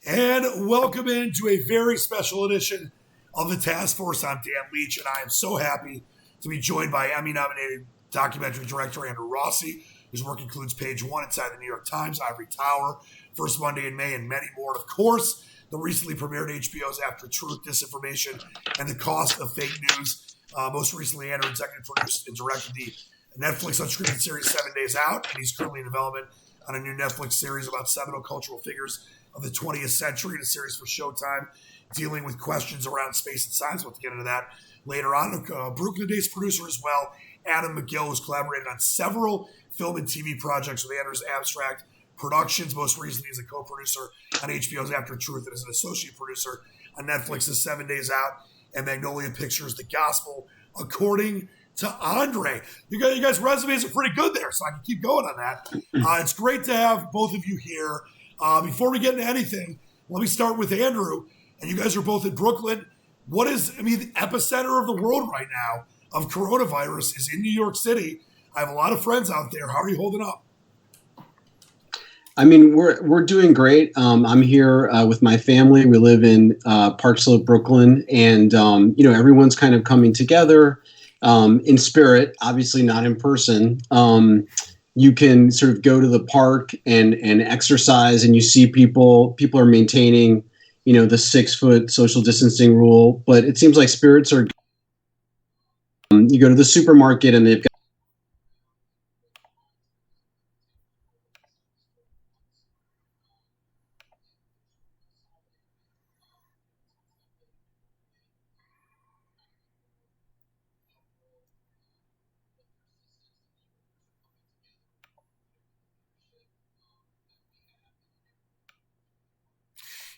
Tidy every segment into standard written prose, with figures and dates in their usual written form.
And welcome into a very special edition of the Task Force. I'm Dan Leach, and I am so happy to be joined by Emmy-nominated documentary director Andrew Rossi. His work includes Page One inside the New York Times, Ivory Tower, First Monday in May, and many more. And of course, the recently premiered HBO's After Truth, Disinformation, and the Cost of Fake News. Most recently, Andrew executive produced and directed the Netflix unscripted series 7 Days Out, and he's currently in development on a new Netflix series about seminal cultural figures of the 20th century, in a series for Showtime dealing with questions around space and science. We'll get into that later on. Brooklyn-based producer as well, Adam McGill, who's collaborated on several film and TV projects with Andrew's Abstract Productions, most recently as a co-producer on HBO's After Truth and as an associate producer on Netflix's 7 Days Out and Magnolia Pictures' The Gospel According to Andre. You guys' resumes are pretty good there, so I can keep going on that. It's great to have both of you here. Before we get into anything, let me start with Andrew. And you guys are both in Brooklyn. The epicenter of the world right now of coronavirus is in New York City. I have a lot of friends out there. How are you holding up? We're doing great. I'm here with my family. We live in Park Slope, Brooklyn, and everyone's kind of coming together in spirit. Obviously, not in person. You can sort of go to the park and exercise, and you see people are maintaining, the 6 foot social distancing rule. But it seems like spirits are. You go to the supermarket and they've got.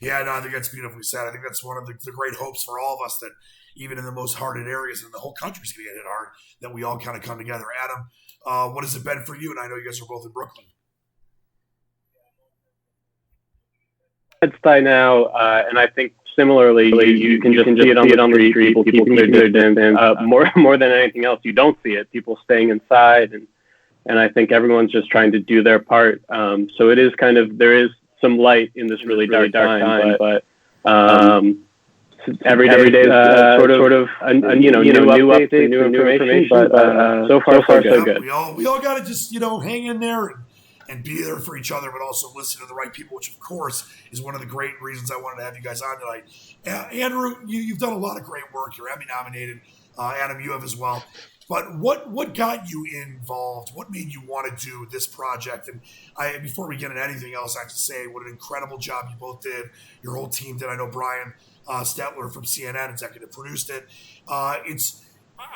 Yeah, no, I think that's beautifully said. I think that's one of the great hopes for all of us, that even in the most hardest areas, and the whole country's going to get hit hard, that we all kind of come together. Adam, what has it been for you? And I know you guys are both in Brooklyn. It's by now, and I think similarly, you can just see it on the street. People keeping their distance. More than anything else, you don't see it. People staying inside, and I think everyone's just trying to do their part. So it is there is some light in this really dark time, but every day is sort of a new update, new information. But so far so good. We all got to just hang in there and be there for each other, but also listen to the right people, which of course is one of the great reasons I wanted to have you guys on tonight. Andrew, you've done a lot of great work. You're Emmy nominated. Adam, you have as well. But what got you involved? What made you want to do this project? And before we get into anything else, I have to say what an incredible job you both did. Your whole team did. I know Brian Stetler from CNN executive produced it. I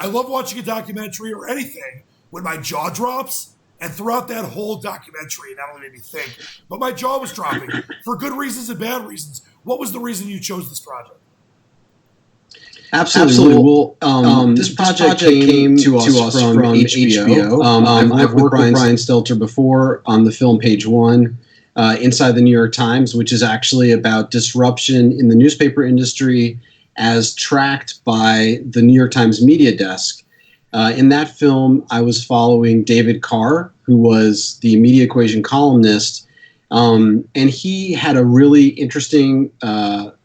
love watching a documentary or anything when my jaw drops. And throughout that whole documentary, it not only made me think, but my jaw was dropping for good reasons and bad reasons. What was the reason you chose this project? Absolutely. Well, this project came to us from HBO. I've worked with Brian Stelter before on the film Page One, inside the New York Times, which is actually about disruption in the newspaper industry as tracked by the New York Times media desk. In that film, I was following David Carr, who was the Media Equation columnist, and he had a really interesting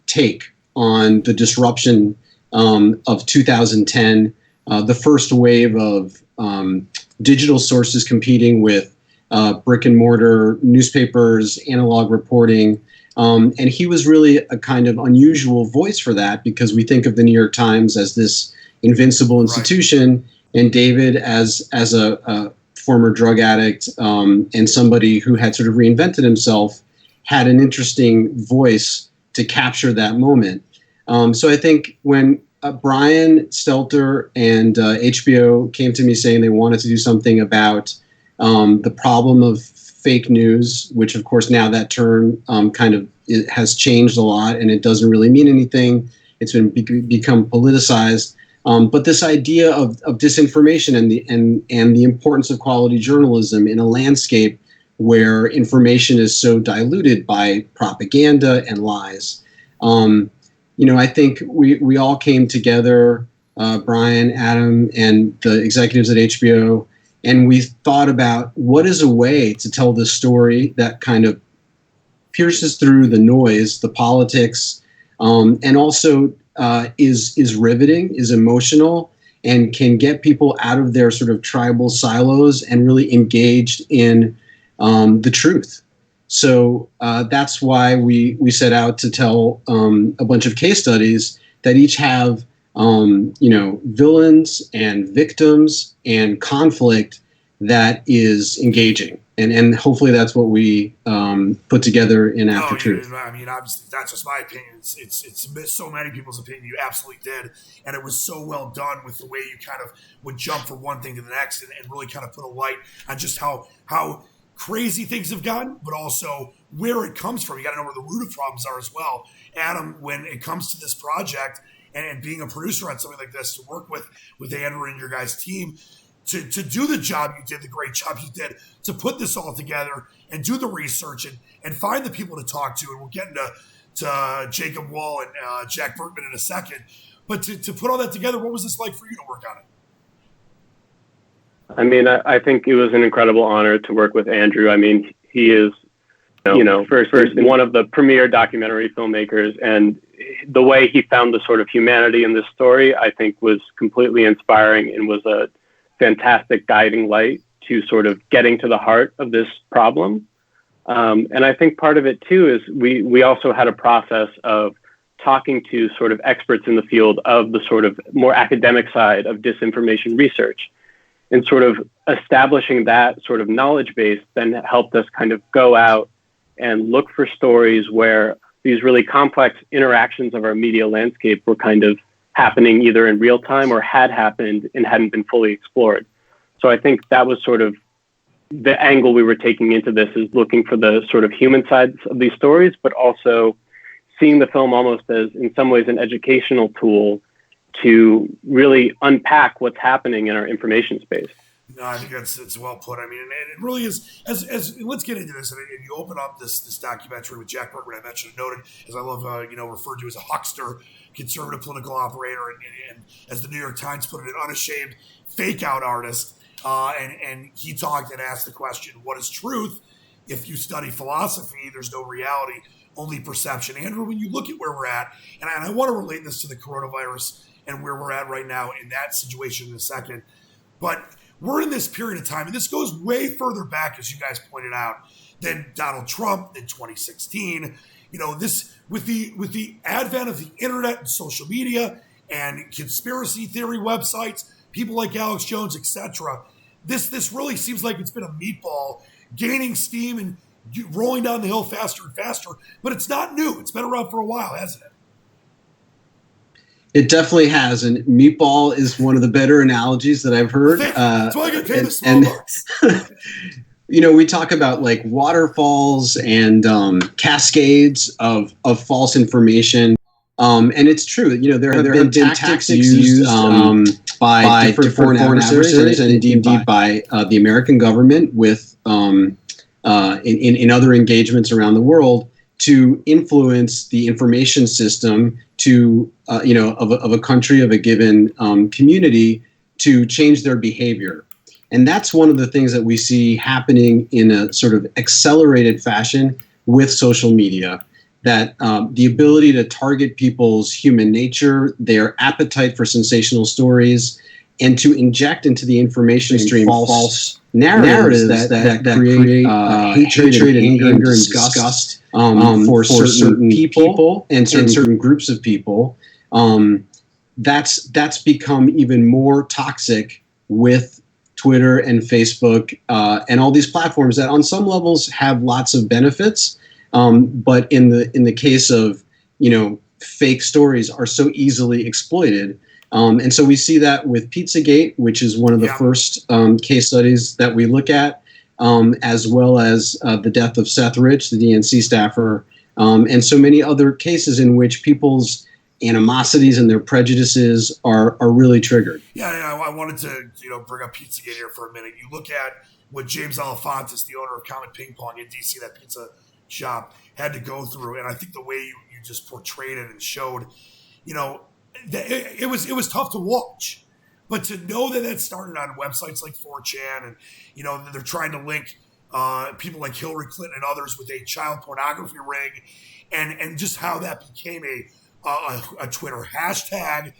take on the disruption of 2010, the first wave of digital sources competing with brick and mortar newspapers, analog reporting. And he was really a kind of unusual voice for that, because we think of the New York Times as this invincible institution, right, and David as a former drug addict and somebody who had sort of reinvented himself, had an interesting voice to capture that moment. So I think when Brian Stelter and HBO came to me saying they wanted to do something about the problem of fake news, which of course now that term it has changed a lot and it doesn't really mean anything. It's become politicized. But this idea of disinformation and the importance of quality journalism in a landscape where information is so diluted by propaganda and lies. I think we all came together, Brian, Adam, and the executives at HBO, and we thought about what is a way to tell this story that kind of pierces through the noise, the politics, and also is riveting, is emotional, and can get people out of their sort of tribal silos and really engaged in the truth. So that's why we set out to tell a bunch of case studies that each have villains and victims and conflict that is engaging. And hopefully that's what we put together in After Truth. I mean, obviously, that's just my opinion. It's so many people's opinion. You absolutely did. And it was so well done with the way you kind of would jump from one thing to the next and really kind of put a light on just how crazy things have gotten, but also where it comes from. You got to know where the root of problems are as well. Adam, when it comes to this project and being a producer on something like this, to work with Andrew and your guys' team, to do the job you did, the great job you did, to put this all together and do the research and find the people to talk to. And we'll get into Jacob Wall and Jack Berkman in a second. But to put all that together, what was this like for you to work on it? I mean, I think it was an incredible honor to work with Andrew. I mean, he is, first one of the premier documentary filmmakers, and the way he found the sort of humanity in this story, I think, was completely inspiring and was a fantastic guiding light to sort of getting to the heart of this problem. And I think part of it too is we also had a process of talking to sort of experts in the field of the sort of more academic side of disinformation research, and sort of establishing that sort of knowledge base then helped us kind of go out and look for stories where these really complex interactions of our media landscape were kind of happening either in real time or had happened and hadn't been fully explored. So I think that was sort of the angle we were taking into this, is looking for the sort of human sides of these stories, but also seeing the film almost as, in some ways, an educational tool to really unpack what's happening in our information space. No, I think it's well put. I mean, and it really is. As let's get into this. And you open up this documentary with Jack Berkman, I mentioned, noted, as I love, referred to as a huckster, conservative political operator, and as the New York Times put it, an unashamed fake out artist. And he talked and asked the question, what is truth? If you study philosophy, there's no reality, only perception. Andrew, when you look at where we're at, and I want to relate this to the coronavirus and where we're at right now in that situation in a second, but we're in this period of time, and this goes way further back, as you guys pointed out, than Donald Trump in 2016. This with the advent of the internet and social media and conspiracy theory websites, people like Alex Jones, etc. This really seems like it's been a meatball gaining steam and rolling down the hill faster and faster. But it's not new. It's been around for a while, hasn't it? It definitely has, and meatball is one of the better analogies that I've heard. That's why I get paid the small bucks. We talk about like waterfalls and cascades of false information, and it's true. There have been tactics used by different foreign adversaries and indeed by the American government with in other engagements around the world to influence the information system of a country, of a given community, to change their behavior. And that's one of the things that we see happening in a sort of accelerated fashion with social media, that the ability to target people's human nature, their appetite for sensational stories, and to inject into the information stream false narratives that create hatred and anger and disgust for certain people and certain groups of people. That's become even more toxic with Twitter and Facebook and all these platforms that on some levels have lots of benefits, but in the case of fake stories are so easily exploited. And so we see that with Pizzagate, which is one of the first case studies that we look at, as well as the death of Seth Rich, the DNC staffer, and so many other cases in which people's animosities and their prejudices are really triggered. Yeah, I wanted to bring up Pizzagate here for a minute. You look at what James Alefantis, the owner of Comet Ping Pong in DC, that pizza shop, had to go through, and I think the way you just portrayed it and showed, it was tough to watch, but to know that started on websites like 4chan, and that they're trying to link people like Hillary Clinton and others with a child pornography ring, and just how that became a Twitter hashtag.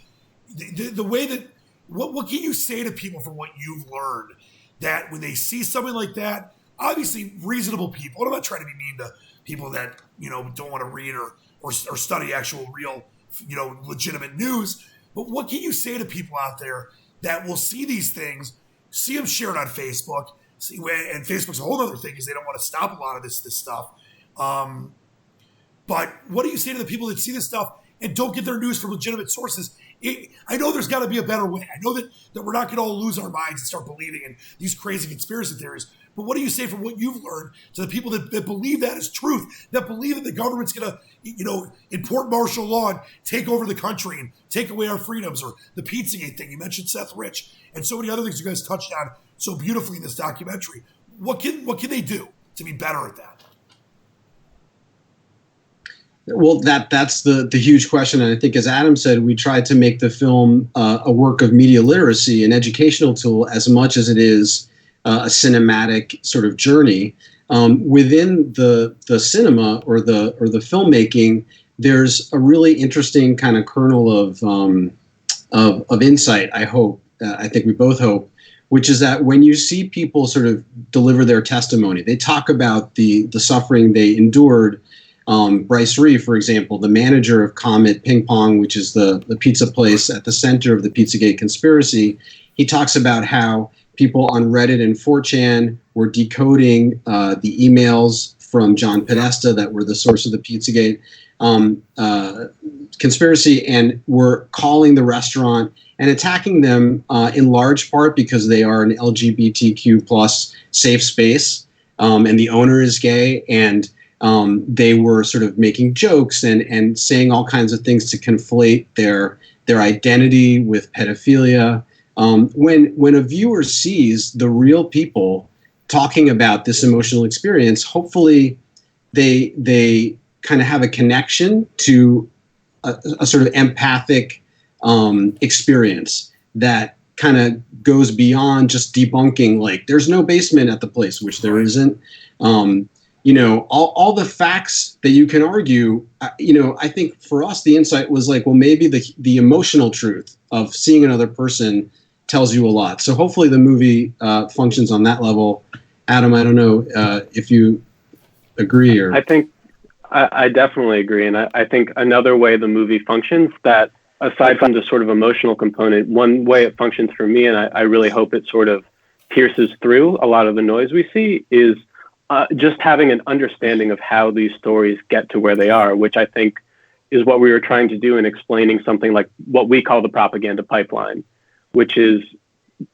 The way that, what can you say to people from what you've learned, that when they see something like that, obviously reasonable people, and I'm not trying to be mean to people that, don't want to read or study actual real, legitimate news, but what can you say to people out there that will see these things, see them shared on Facebook, and Facebook's a whole other thing because they don't want to stop a lot of this stuff. But what do you say to the people that see this stuff and don't get their news from legitimate sources? I know there's got to be a better way. I know that we're not going to all lose our minds and start believing in these crazy conspiracy theories. But what do you say from what you've learned to the people that believe that is truth, that believe that the government's going to, import martial law and take over the country and take away our freedoms, or the Pizzagate thing? You mentioned Seth Rich and so many other things you guys touched on so beautifully in this documentary. What can they do to be better at that? Well, that's the huge question. And I think, as Adam said, we tried to make the film a work of media literacy, an educational tool, as much as it is a cinematic sort of journey. Within the cinema or the filmmaking, there's a really interesting kind of kernel of insight, I hope. I think we both hope, which is that when you see people sort of deliver their testimony, they talk about the suffering they endured. Bryce Ree, for example, the manager of Comet Ping Pong, which is the pizza place at the center of the Pizzagate conspiracy, he talks about how people on Reddit and 4chan were decoding the emails from John Podesta that were the source of the Pizzagate conspiracy, and were calling the restaurant and attacking them in large part because they are an LGBTQ plus safe space, and the owner is gay, and they were sort of making jokes and saying all kinds of things to conflate their identity with pedophilia. When a viewer sees the real people talking about this emotional experience, hopefully they kind of have a connection to a sort of empathic experience that kind of goes beyond just debunking, like, there's no basement at the place, which there isn't. All the facts that you can argue, I think for us, the insight was like, well, maybe the emotional truth of seeing another person tells you a lot. So hopefully the movie functions on that level. Adam, I don't know if you agree or... I think I definitely agree. And I think another way the movie functions, that aside from the sort of emotional component, one way it functions for me, and I really hope it sort of pierces through a lot of the noise we see, is just having an understanding of how these stories get to where they are, which I think is what we were trying to do in explaining something like what we call the propaganda pipeline, which is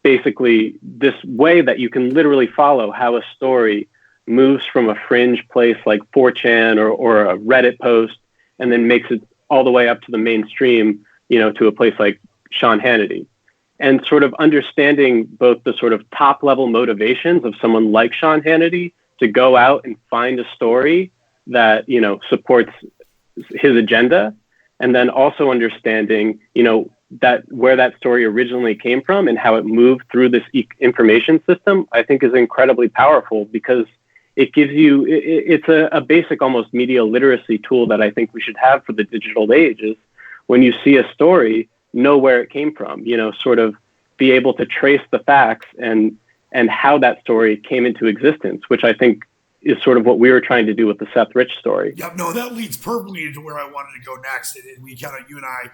basically this way that you can literally follow how a story moves from a fringe place like 4chan or a Reddit post, and then makes it all the way up to the mainstream, to a place like Sean Hannity. And sort of understanding both the sort of top level motivations of someone like Sean Hannity to go out and find a story that, supports his agenda, and then also understanding, that where that story originally came from and how it moved through this information system, I think is incredibly powerful, because it gives you, it's a basic almost media literacy tool that I think we should have for the digital age, is when you see a story, know where it came from, sort of be able to trace the facts and how that story came into existence, which I think is sort of what we were trying to do with the Seth Rich story. Yeah, no, that leads perfectly into where I wanted to go next. And we kind of, you and I,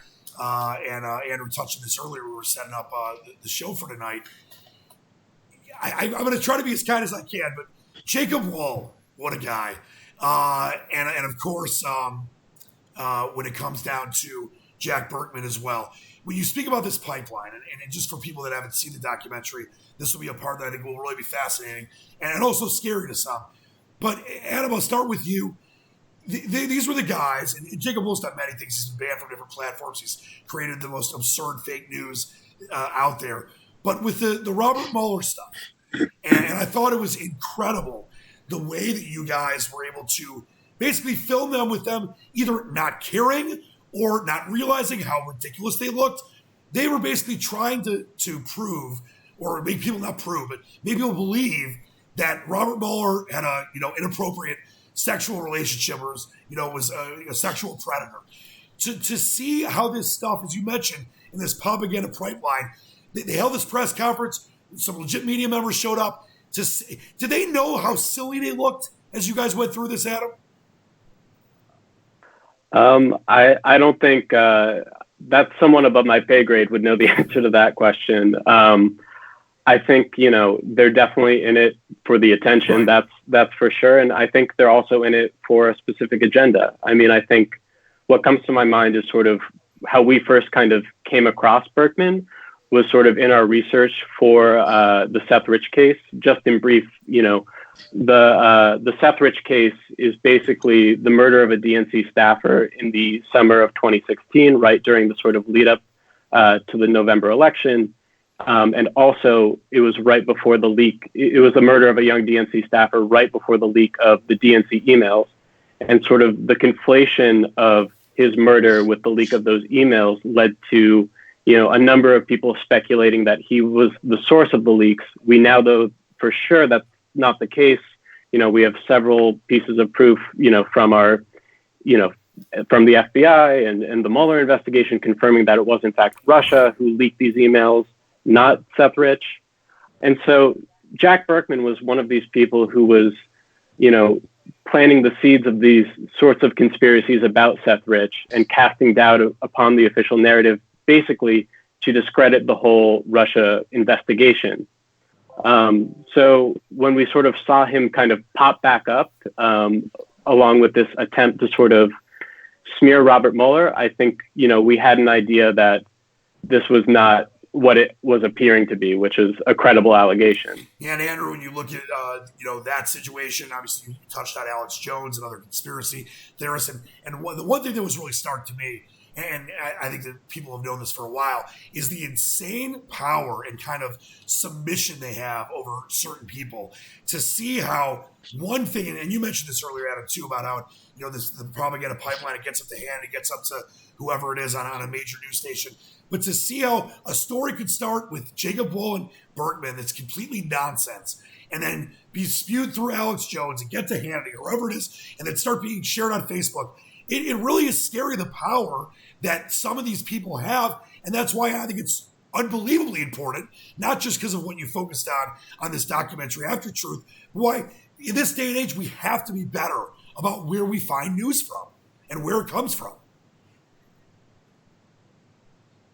and Andrew touched on this earlier, we were setting up the show for tonight. I'm going to try to be as kind as I can, but Jacob Wohl, what a guy. And of course, when it comes down to Jack Berkman as well. When you speak about this pipeline, and just for people that haven't seen the documentary, this will be a part that I think will really be fascinating and also scary to some. But Adam, I'll start with you. These were the guys, and Jacob Wohl's done many things. He's been banned from different platforms. He's created the most absurd fake news out there. But with the Robert Mueller stuff, and I thought it was incredible the way that you guys were able to basically film them with them either not caring or not realizing how ridiculous they looked. They were basically trying to prove, or make people not prove, but make people believe that Robert Mueller had a inappropriate sexual relationship, or was a sexual predator. To see how this stuff, as you mentioned, in this propaganda pipeline, they held this press conference. Some legit media members showed up. Did they know how silly they looked as you guys went through this, Adam? I don't think that's someone above my pay grade would know the answer to that question. I think, they're definitely in it for the attention. Right. That's for sure. And I think they're also in it for a specific agenda. I mean, I think what comes to my mind is sort of how we first kind of came across Berkman was sort of in our research for the Seth Rich case. Just in brief, the Seth Rich case is basically the murder of a DNC staffer in the summer of 2016, right during the sort of lead up to the November election. And also, it was right before the leak. It was the murder of a young DNC staffer right before the leak of the DNC emails. And sort of the conflation of his murder with the leak of those emails led to, a number of people speculating that he was the source of the leaks. We now know for sure that's not the case. We have several pieces of proof, from our, from the FBI and the Mueller investigation confirming that it was in fact Russia who leaked these emails, not Seth Rich. And so Jack Berkman was one of these people who was, planting the seeds of these sorts of conspiracies about Seth Rich and casting doubt upon the official narrative, basically to discredit the whole Russia investigation. So when we sort of saw him kind of pop back up, along with this attempt to sort of smear Robert Mueller, I think, we had an idea that this was not what it was appearing to be, which is a credible allegation. Yeah, and Andrew, when you look at that situation, obviously you touched on Alex Jones and other conspiracy theorists, and the one thing that was really stark to me, and I think that people have known this for a while, is the insane power and kind of submission they have over certain people. To see how one thing, and you mentioned this earlier, Adam, too, about how the propaganda pipeline, it gets up to hand, it gets up to whoever it is on a major news station. But to see how a story could start with Jacob Wohl and Berkman that's completely nonsense, and then be spewed through Alex Jones and get to Hannity, whoever it is, and then start being shared on Facebook. It really is scary, the power that some of these people have. And that's why I think it's unbelievably important, not just because of what you focused on this documentary, After Truth, but why in this day and age we have to be better about where we find news from and where it comes from.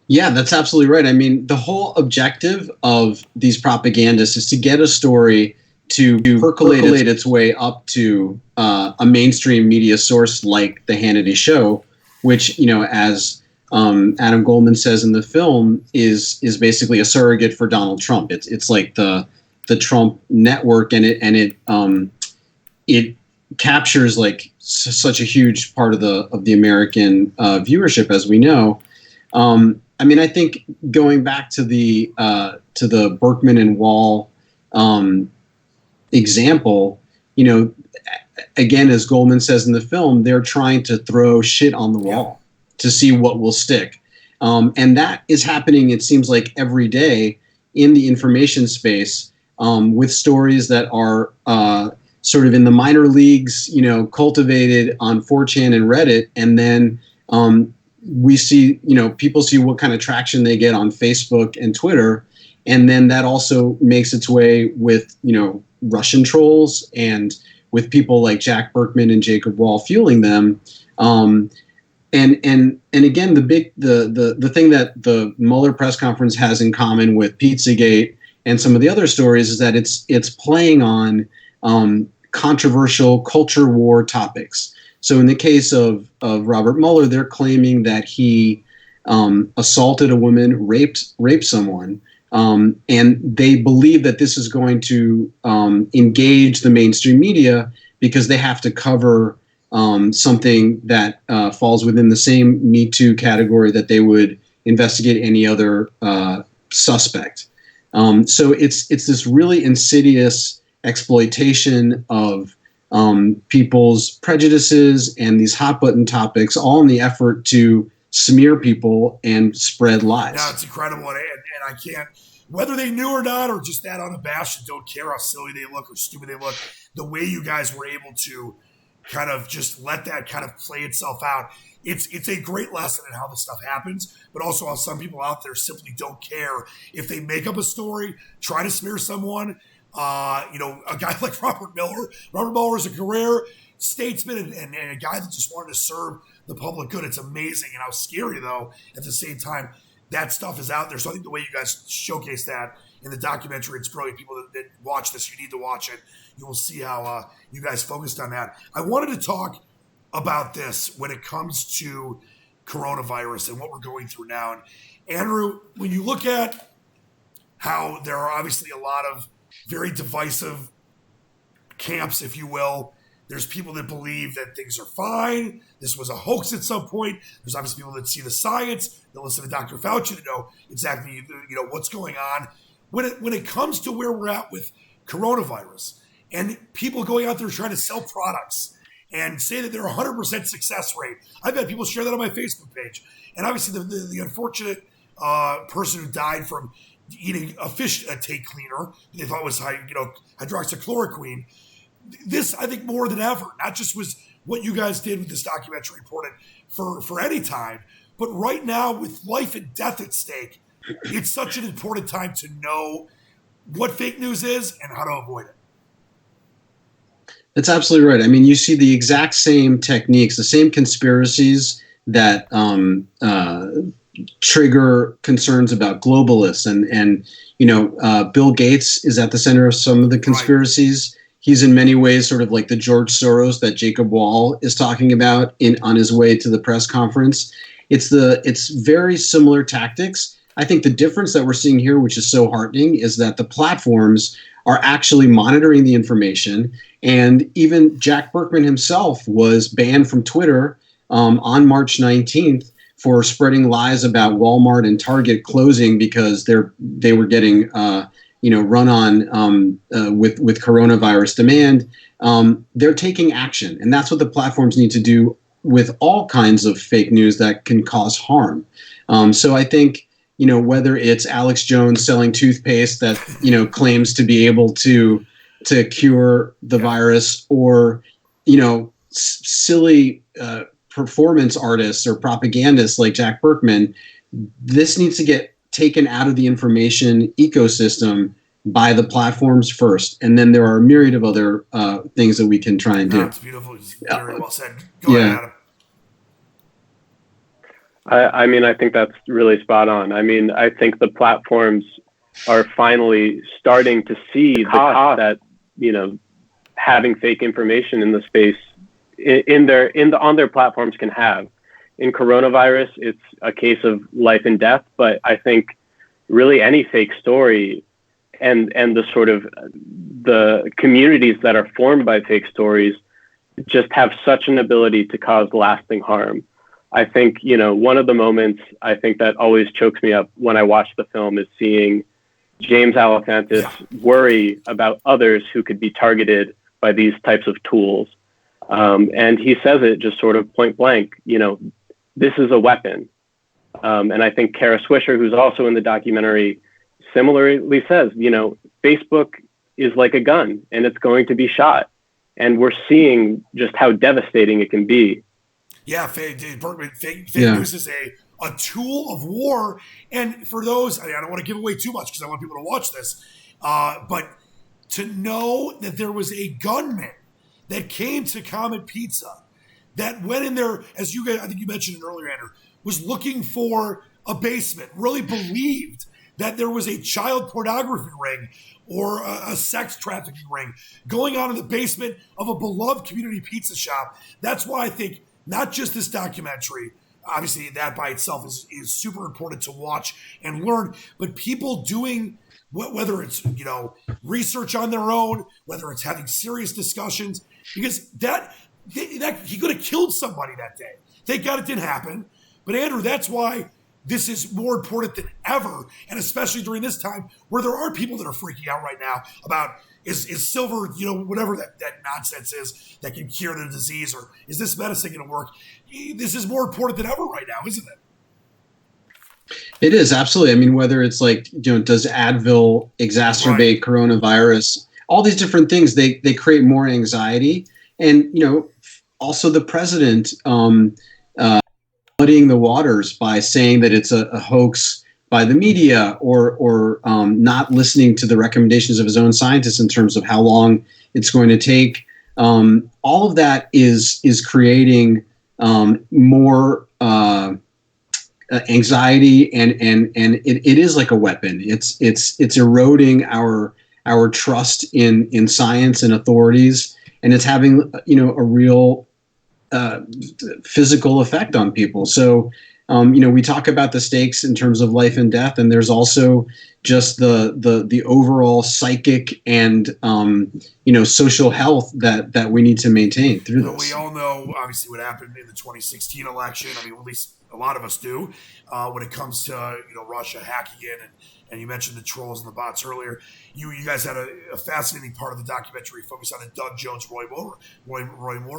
Yeah, that's absolutely right. I mean, the whole objective of these propagandists is to get a story to percolate its way up to a mainstream media source like the Hannity Show, which, as Adam Goldman says in the film, is basically a surrogate for Donald Trump. It's like the Trump network, and it captures like such a huge part of the American viewership, as we know. I mean, I think going back to the Berkman and Wall example, again, as Goldman says in the film, they're trying to throw shit on the wall to see what will stick. And that is happening, it seems like, every day in the information space, with stories that are sort of in the minor leagues, cultivated on 4chan and Reddit. And then we see, people see what kind of traction they get on Facebook and Twitter. And then that also makes its way with, Russian trolls and with people like Jack Berkman and Jacob Wohl fueling them. And again, the thing that the Mueller press conference has in common with Pizzagate and some of the other stories is that it's playing on controversial culture war topics. So in the case of Robert Mueller, they're claiming that he assaulted a woman, raped someone. And they believe that this is going to engage the mainstream media because they have to cover something that falls within the same Me Too category that they would investigate any other suspect. So it's this really insidious exploitation of people's prejudices and these hot button topics, all in the effort to smear people and spread lies. No, it's incredible, and I can't whether they knew or not, or just that unabashed and don't care how silly they look or stupid they look, the way you guys were able to kind of just let that kind of play itself out. It's a great lesson in how this stuff happens, but also how some people out there simply don't care if they make up a story, try to smear someone. A guy like Robert Miller. Robert Miller is a career statesman and a guy that just wanted to serve the public good. It's amazing and how scary, though, at the same time, that stuff is out there. So I think the way you guys showcase that in the documentary, it's brilliant. People that watch this, you need to watch it. You will see how you guys focused on that. I wanted to talk about this when it comes to coronavirus and what we're going through now. And Andrew, when you look at how there are obviously a lot of very divisive camps, if you will. There's people that believe that things are fine. This was a hoax at some point. There's obviously people that see the science, that listen to Dr. Fauci to know exactly what's going on. When it comes to where we're at with coronavirus and people going out there trying to sell products and say that they're 100% success rate, I've had people share that on my Facebook page. And obviously the unfortunate person who died from eating a fish tank cleaner they thought was hydroxychloroquine. This, I think, more than ever, not just was what you guys did with this documentary important for any time, but right now with life and death at stake, it's such an important time to know what fake news is and how to avoid it. That's absolutely right. I mean, you see the exact same techniques, the same conspiracies that trigger concerns about globalists and Bill Gates is at the center of some of the conspiracies. Right. He's in many ways sort of like the George Soros that Jacob Wall is talking about on his way to the press conference. It's very similar tactics. I think the difference that we're seeing here, which is so heartening, is that the platforms are actually monitoring the information. And even Jack Berkman himself was banned from Twitter on March 19th for spreading lies about Walmart and Target closing because they were getting run on with coronavirus demand. They're taking action, and that's what the platforms need to do with all kinds of fake news that can cause harm. So I think whether it's Alex Jones selling toothpaste that claims to be able to cure the virus, or silly performance artists or propagandists like Jack Berkman, this needs to get taken out of the information ecosystem by the platforms first. And then there are a myriad of other things that we can try and do. That's beautiful. It's very well said. Go ahead, Adam. I mean, I think that's really spot on. I mean, I think the platforms are finally starting to see the cost that, having fake information in the space on their platforms can have. In coronavirus, it's a case of life and death, but I think really any fake story and the sort of the communities that are formed by fake stories just have such an ability to cause lasting harm. I think, one of the moments I think that always chokes me up when I watch the film is seeing James Alefantis worry about others who could be targeted by these types of tools. And he says it just sort of point blank, this is a weapon. And I think Kara Swisher, who's also in the documentary, similarly says, Facebook is like a gun and it's going to be shot. And we're seeing just how devastating it can be. Yeah, fake news is a tool of war. And for those, I don't want to give away too much because I want people to watch this, but to know that there was a gunman that came to Comet Pizza that went in there, as you guys, I think you mentioned it earlier, Andrew, was looking for a basement, really believed that there was a child pornography ring or a sex trafficking ring going on in the basement of a beloved community pizza shop. That's why I think not just this documentary, obviously that by itself is super important to watch and learn, but people doing, whether it's, research on their own, whether it's having serious discussions, because that he could have killed somebody that day. Thank God it didn't happen. But Andrew, that's why this is more important than ever, and especially during this time where there are people that are freaking out right now about is silver, whatever that nonsense is that can cure the disease, or is this medicine going to work? This is more important than ever right now, isn't it? It is, absolutely. I mean, whether it's like, does Advil exacerbate coronavirus? All these different things, they create more anxiety. And, also the president muddying the waters by saying that it's a hoax by the media, or not listening to the recommendations of his own scientists in terms of how long it's going to take. All of that is creating more anxiety, and it is like a weapon. It's eroding our trust in science and authorities, and it's having a real physical effect on people. So we talk about the stakes in terms of life and death, and there's also just the overall psychic and social health that we need to maintain through this. We all know, obviously, what happened in the 2016 election. I mean, at least a lot of us do, when it comes to Russia hacking in, and you mentioned the trolls and the bots earlier. You guys had a fascinating part of the documentary focused on the Doug Jones Roy Moore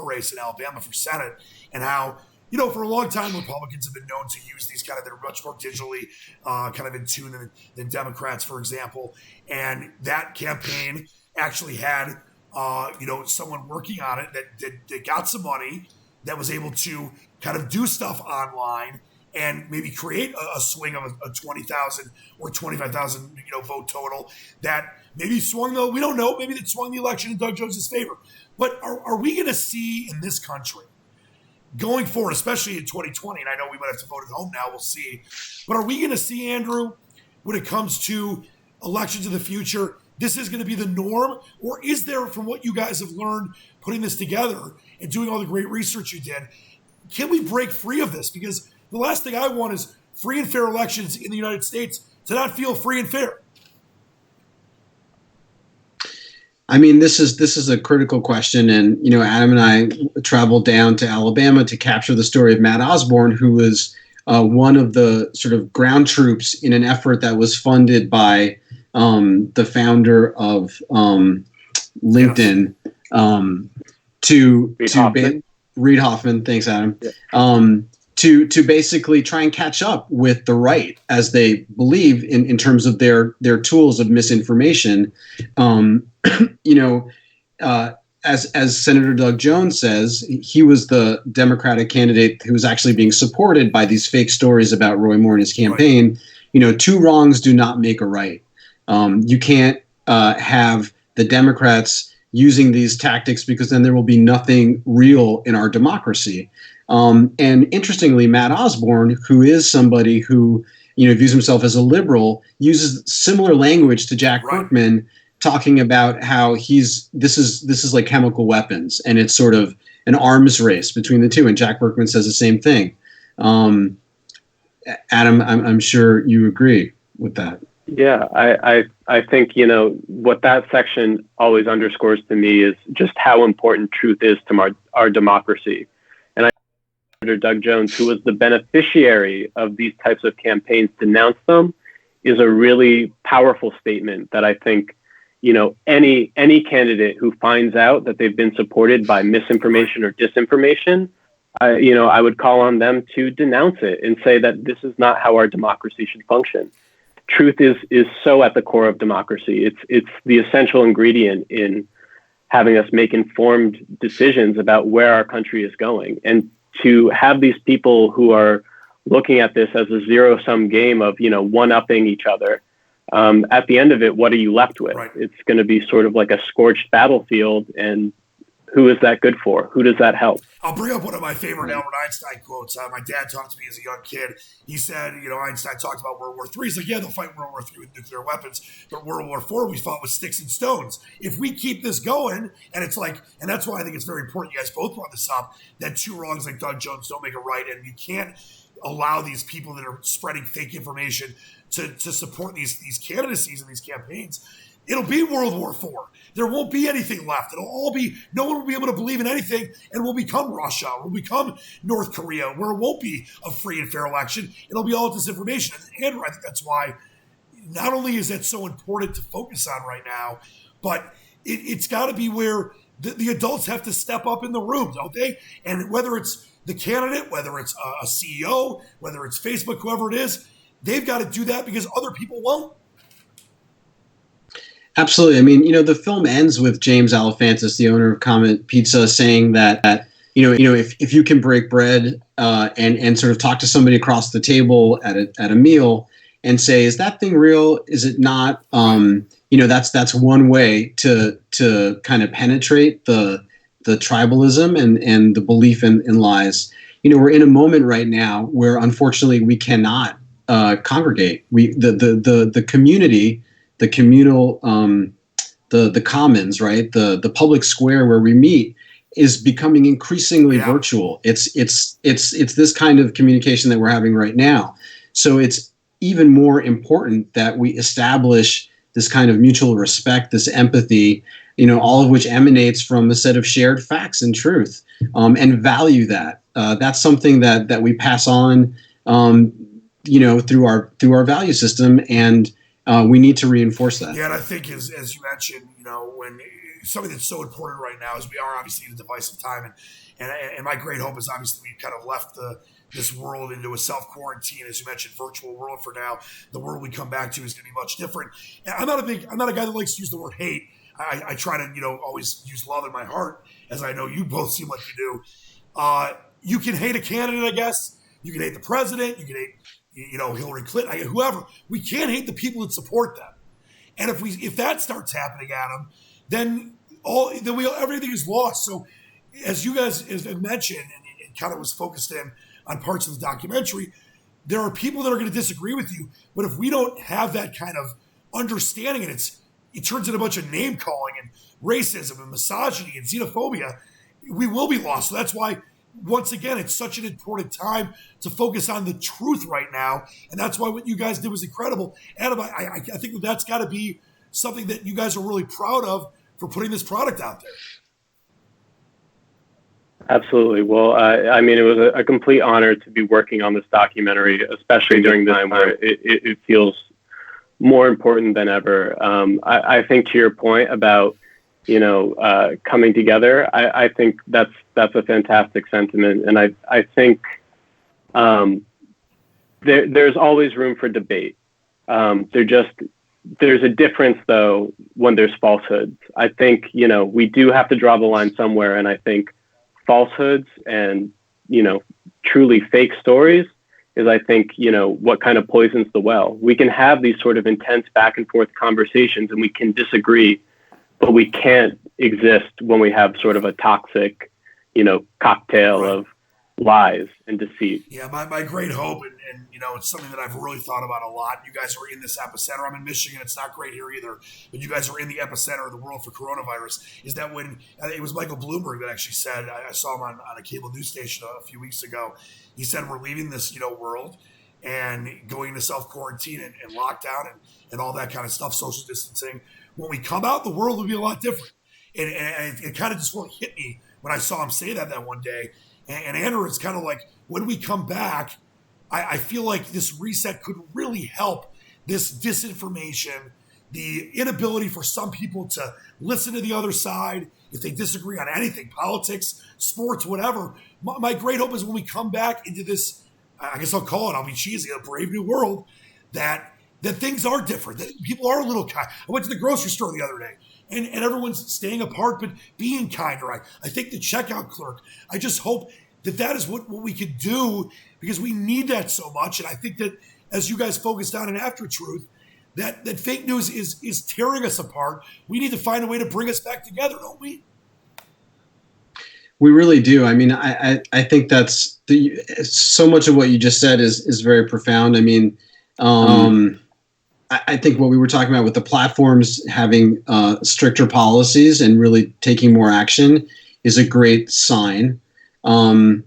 race in Alabama for Senate, and how for a long time Republicans have been known to use these they're much more digitally kind of in tune than Democrats, for example. And that campaign actually had someone working on it that got some money, that was able to kind of do stuff online and maybe create a swing of a 20,000 or 25,000 vote total that maybe swung, though we don't know, maybe that swung the election in Doug Jones' favor. But are we going to see in this country going forward, especially in 2020, and I know we might have to vote at home now, we'll see, but are we going to see, Andrew, when it comes to elections in the future, this is going to be the norm? Or is there, from what you guys have learned putting this together and doing all the great research you did, can we break free of this? Because the last thing I want is free and fair elections in the United States to not feel free and fair. I mean, this is a critical question, and Adam and I traveled down to Alabama to capture the story of Matt Osborne, who was one of the sort of ground troops in an effort that was funded by the founder of LinkedIn, Reid Hoffman. Thanks, Adam. Yeah. To basically try and catch up with the right, as they believe in terms of their tools of misinformation. As Senator Doug Jones says, he was the Democratic candidate who was actually being supported by these fake stories about Roy Moore and his campaign. Right. Two wrongs do not make a right. You can't have the Democrats using these tactics, because then there will be nothing real in our democracy. And interestingly, Matt Osborne, who is somebody who views himself as a liberal, uses similar language to Jack Berkman, talking about how this is like chemical weapons, and it's sort of an arms race between the two. And Jack Berkman says the same thing. Adam, I'm sure you agree with that. Yeah, I think, what that section always underscores to me is just how important truth is to our democracy. And I Senator Doug Jones, who was the beneficiary of these types of campaigns, denounce them, is a really powerful statement that I think, any candidate who finds out that they've been supported by misinformation or disinformation, I would call on them to denounce it and say that this is not how our democracy should function. Truth is so at the core of democracy. It's the essential ingredient in having us make informed decisions about where our country is going. And to have these people who are looking at this as a zero-sum game of, one-upping each other, at the end of it, what are you left with? Right. It's going to be sort of like a scorched battlefield, and who is that good for? Who does that help? I'll bring up one of my favorite Albert Einstein quotes. My dad talked to me as a young kid. He said, Einstein talked about World War III. He's like, yeah, they'll fight World War III with nuclear weapons, but World War IV, we fought with sticks and stones. If we keep this going, and it's like, and that's why I think it's very important, you guys both brought this up, that two wrongs like Doug Jones don't make a right, and you can't allow these people that are spreading fake information to support these candidacies and these campaigns. It'll be World War IV. There won't be anything left. It'll all be, no one will be able to believe in anything, and we'll become Russia, we'll become North Korea, where it won't be a free and fair election. It'll be all disinformation. And Andrew, I think that's why not only is that so important to focus on right now, but it's got to be where the adults have to step up in the room, don't they? And whether it's the candidate, whether it's a CEO, whether it's Facebook, whoever it is, they've got to do that because other people won't. Absolutely. I mean, the film ends with James Alefantis, the owner of Comet Pizza, saying that if you can break bread and sort of talk to somebody across the table at a meal and say, is that thing real? Is it not? That's one way to kind of penetrate the tribalism and the belief in lies. We're in a moment right now where unfortunately we cannot congregate. The community, the communal, the commons, right? The public square where we meet is becoming increasingly virtual. It's this kind of communication that we're having right now. So it's even more important that we establish this kind of mutual respect, this empathy, all of which emanates from a set of shared facts and truth, and value that. That's something that we pass on, through our value system, and we need to reinforce that. Yeah, and I think as you mentioned, when something that's so important right now is we are obviously in a divisive time, and my great hope is obviously we've kind of left this world into a self-quarantine, as you mentioned, virtual world for now. The world we come back to is going to be much different. And I'm not a guy that likes to use the word hate. I try to, always use love in my heart, as I know you both seem like you do. You can hate a candidate, I guess. You can hate the president. You can hate, Hillary Clinton, whoever. We can't hate the people that support them. And if that starts happening, Adam, then everything is lost. So, as you guys have mentioned, and it kind of was focused in on parts of the documentary, there are people that are going to disagree with you. But if we don't have that kind of understanding, and it turns into a bunch of name calling and racism and misogyny and xenophobia, we will be lost. So that's why, once again, it's such an important time to focus on the truth right now. And that's why what you guys did was incredible. Adam, I think that's got to be something that you guys are really proud of for putting this product out there. Absolutely. Well, it was a complete honor to be working on this documentary, especially during this time where it feels more important than ever. I think to your point about, coming together, I think that's a fantastic sentiment. And I think there's always room for debate. There's a difference, though, when there's falsehoods. I think, we do have to draw the line somewhere. And I think falsehoods and, truly fake stories is, I think, what kind of poisons the well. We can have these sort of intense back and forth conversations and we can disagree, but we can't exist when we have sort of a toxic, cocktail of lies and deceit. Yeah, my great hope, and it's something that I've really thought about a lot. You guys are in this epicenter. I'm in Michigan. It's not great here either, but you guys are in the epicenter of the world for coronavirus. Is that when it was Michael Bloomberg that actually said, I saw him on a cable news station a few weeks ago. He said, we're leaving this, world and going into self-quarantine and lockdown and all that kind of stuff, social distancing. When we come out, the world will be a lot different. And it kind of just really hit me when I saw him say that one day. And Andrew, it's kind of like when we come back, I feel like this reset could really help this disinformation, the inability for some people to listen to the other side if they disagree on anything, politics, sports, whatever. My great hope is when we come back into this, I guess I'll be cheesy, a brave new world, that things are different, that people are a little kind. I went to the grocery store the other day, and everyone's staying apart but being kinder. I think the checkout clerk, I just hope that is what we could do, because we need that so much. And I think that as you guys focused on in After Truth, that fake news is tearing us apart. We need to find a way to bring us back together, don't we? We really do. I mean, I think that's so much of what you just said is very profound. I mean, I think what we were talking about with the platforms having stricter policies and really taking more action is a great sign. On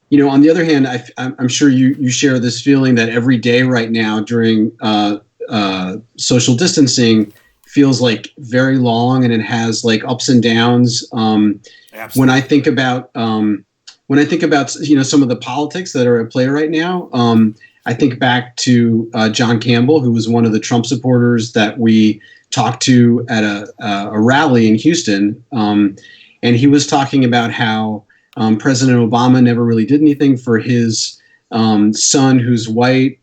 the other hand, I'm sure you share this feeling that every day right now during social distancing feels like very long, and it has like ups and downs. When I think about some of the politics that are at play right now, I think back to John Campbell, who was one of the Trump supporters that we talked to at a rally in Houston, and he was talking about how President Obama never really did anything for his son, who's white,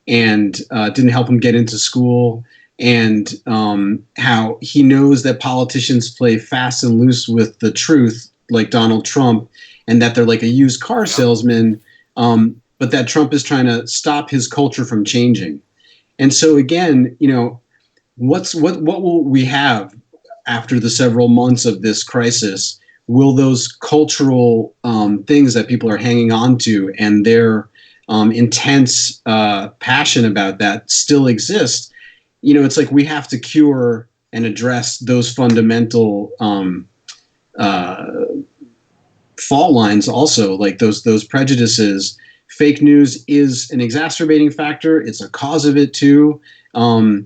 and didn't help him get into school, and how he knows that politicians play fast and loose with the truth, like Donald Trump, and that they're like a used car salesman, but that Trump is trying to stop his culture from changing. And so again, what will we have after the several months of this crisis? Will those cultural things that people are hanging on to and their intense passion about that still exist? It's like we have to cure and address those fundamental fault lines also, like those prejudices. Fake news is an exacerbating factor. It's a cause of it too. I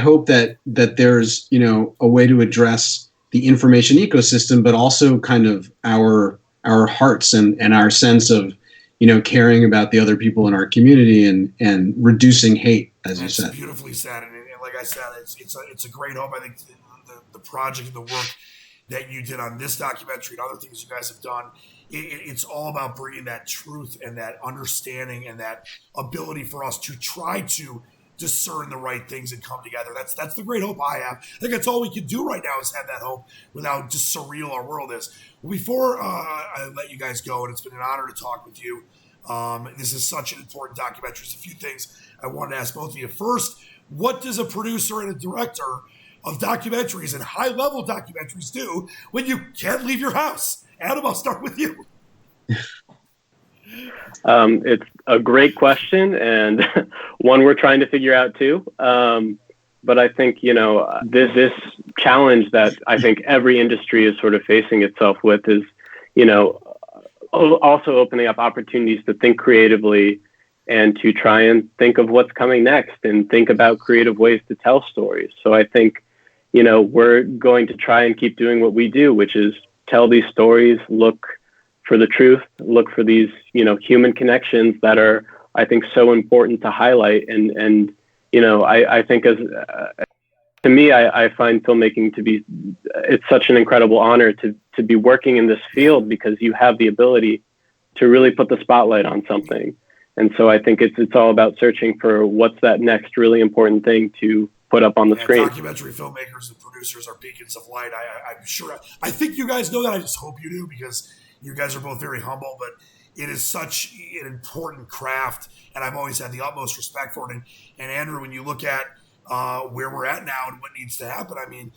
hope that there's a way to address the information ecosystem, but also kind of our hearts and our sense of caring about the other people in our community and reducing hate, as you said. Beautifully said, and like I said, it's a great hope. I think the project and the work that you did on this documentary and other things you guys have done, it's all about bringing that truth and that understanding and that ability for us to try to discern the right things and come together. That's the great hope I have. I think that's all we can do right now is have that hope without just surreal our world is. Before I let you guys go, and it's been an honor to talk with you. This is such an important documentary. There's a few things I wanted to ask both of you. First, what does a producer and a director of documentaries and high-level documentaries do when you can't leave your house? Adam, I'll start with you. It's a great question, and one we're trying to figure out too. But I think, this challenge that I think every industry is sort of facing itself with is, also opening up opportunities to think creatively and to try and think of what's coming next and think about creative ways to tell stories. So I think, we're going to try and keep doing what we do, which is tell these stories, look for the truth, look for these, human connections that are, I think, so important to highlight. And I think to me, I find filmmaking to be, it's such an incredible honor to be working in this field because you have the ability to really put the spotlight on something. And so I think it's all about searching for what's that next really important thing to put up on the screen. Documentary filmmakers and producers are beacons of light. I'm sure. I think you guys know that. I just hope you do because you guys are both very humble, but it is such an important craft, and I've always had the utmost respect for it. And Andrew, when you look at where we're at now and what needs to happen, I mean,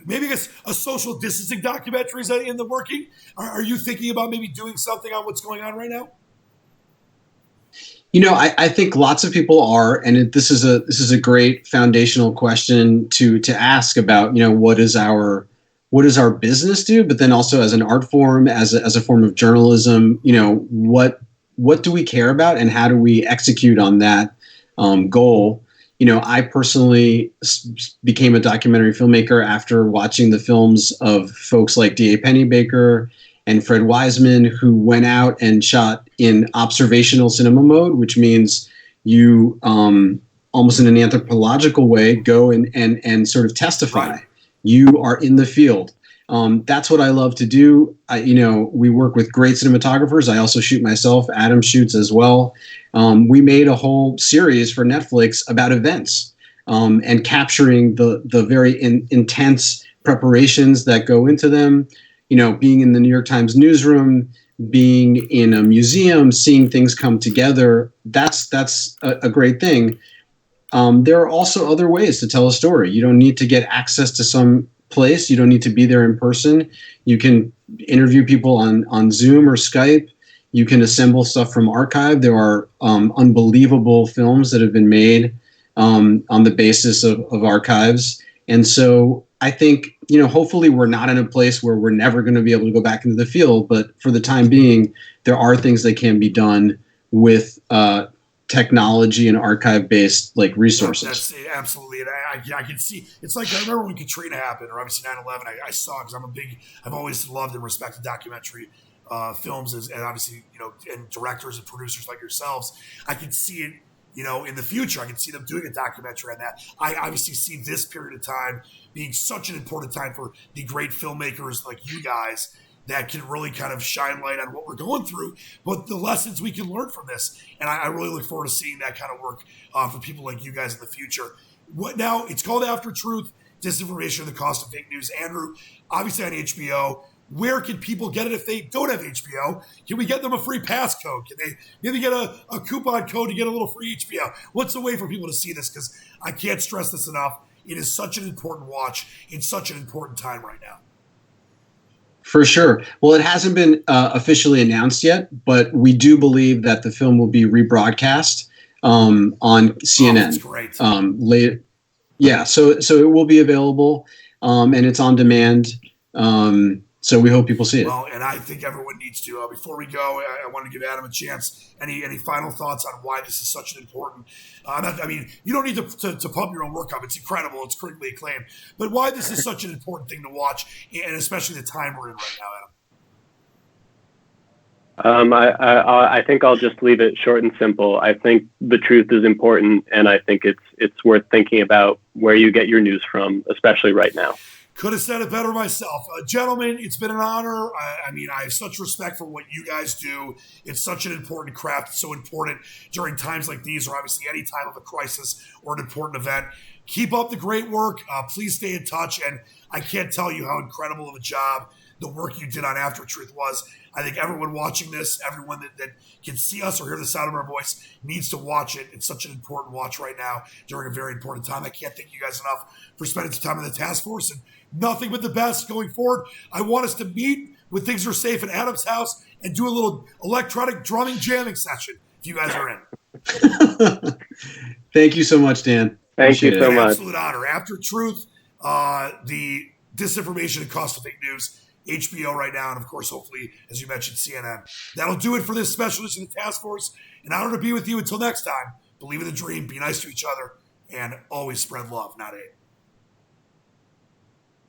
maybe a social distancing documentary is in the working. Are you thinking about maybe doing something on what's going on right now? I think lots of people are, and this is a great foundational question to ask about. What does our business do? But then also as an art form, as a form of journalism, what do we care about, and how do we execute on that goal? I personally became a documentary filmmaker after watching the films of folks like D.A. Pennebaker and Fred Wiseman, who went out and shot in observational cinema mode, which means you almost in an anthropological way go and sort of testify. Right. You are in the field. That's what I love to do. We work with great cinematographers. I also shoot myself. Adam shoots as well. We made a whole series for Netflix about events and capturing the very intense preparations that go into them. Being in the New York Times newsroom, being in a museum, seeing things come together. That's a great thing. There are also other ways to tell a story. You don't need to get access to some place. You don't need to be there in person. You can interview people on Zoom or Skype. You can assemble stuff from archive. There are unbelievable films that have been made on the basis of archives. And so I think, hopefully we're not in a place where we're never going to be able to go back into the field. But for the time being, there are things that can be done with technology and archive-based resources. That's absolutely, and I can see. It's like I remember when Katrina happened, or obviously 9/11. I saw because I've always loved and respected documentary films, and obviously and directors and producers like yourselves. I can see it, in the future. I can see them doing a documentary on that. I obviously see this period of time being such an important time for the great filmmakers like you guys. that can really kind of shine light on what we're going through, but the lessons we can learn from this. And I really look forward to seeing that kind of work for people like you guys in the future. What now? It's called After Truth, Disinformation and the Cost of Fake News. Andrew, obviously on HBO. Where can people get it if they don't have HBO? Can we get them a free passcode? Can they maybe get a coupon code to get a little free HBO? What's the way for people to see this? Because I can't stress this enough. It is such an important watch in such an important time right now. For sure. Well, it hasn't been officially announced yet, but we do believe that the film will be rebroadcast on CNN. Oh, that's great. Later. Yeah, so it will be available, and it's on demand. So we hope people see it. Well, and I think everyone needs to. Before we go, I want to give Adam a chance. Any final thoughts on why this is such an important? You don't need to pump your own work up. It's incredible. It's critically acclaimed. But why this is such an important thing to watch, and especially the time we're in right now, Adam. I think I'll just leave it short and simple. I think the truth is important, and I think it's worth thinking about where you get your news from, especially right now. Could have said it better myself. Gentlemen, it's been an honor. I have such respect for what you guys do. It's such an important craft. It's so important during times like these, or obviously any time of a crisis or an important event. Keep up the great work. Please stay in touch. And I can't tell you how incredible of a job the work you did on After Truth was. I think everyone watching this, everyone that can see us or hear the sound of our voice needs to watch it. It's such an important watch right now during a very important time. I can't thank you guys enough for spending some time in the task force, and nothing but the best going forward. I want us to meet when things are safe at Adam's house and do a little electronic drumming jamming session if you guys are in. Thank you so much, Dan. Thank you so much. Absolute honor. After Truth, the Disinformation and Cost of Fake News, HBO right now, and of course, hopefully, as you mentioned, CNN. That'll do it for this special edition of the Task Force. An honor to be with you. Until next time, believe in the dream, be nice to each other, and always spread love, not hate.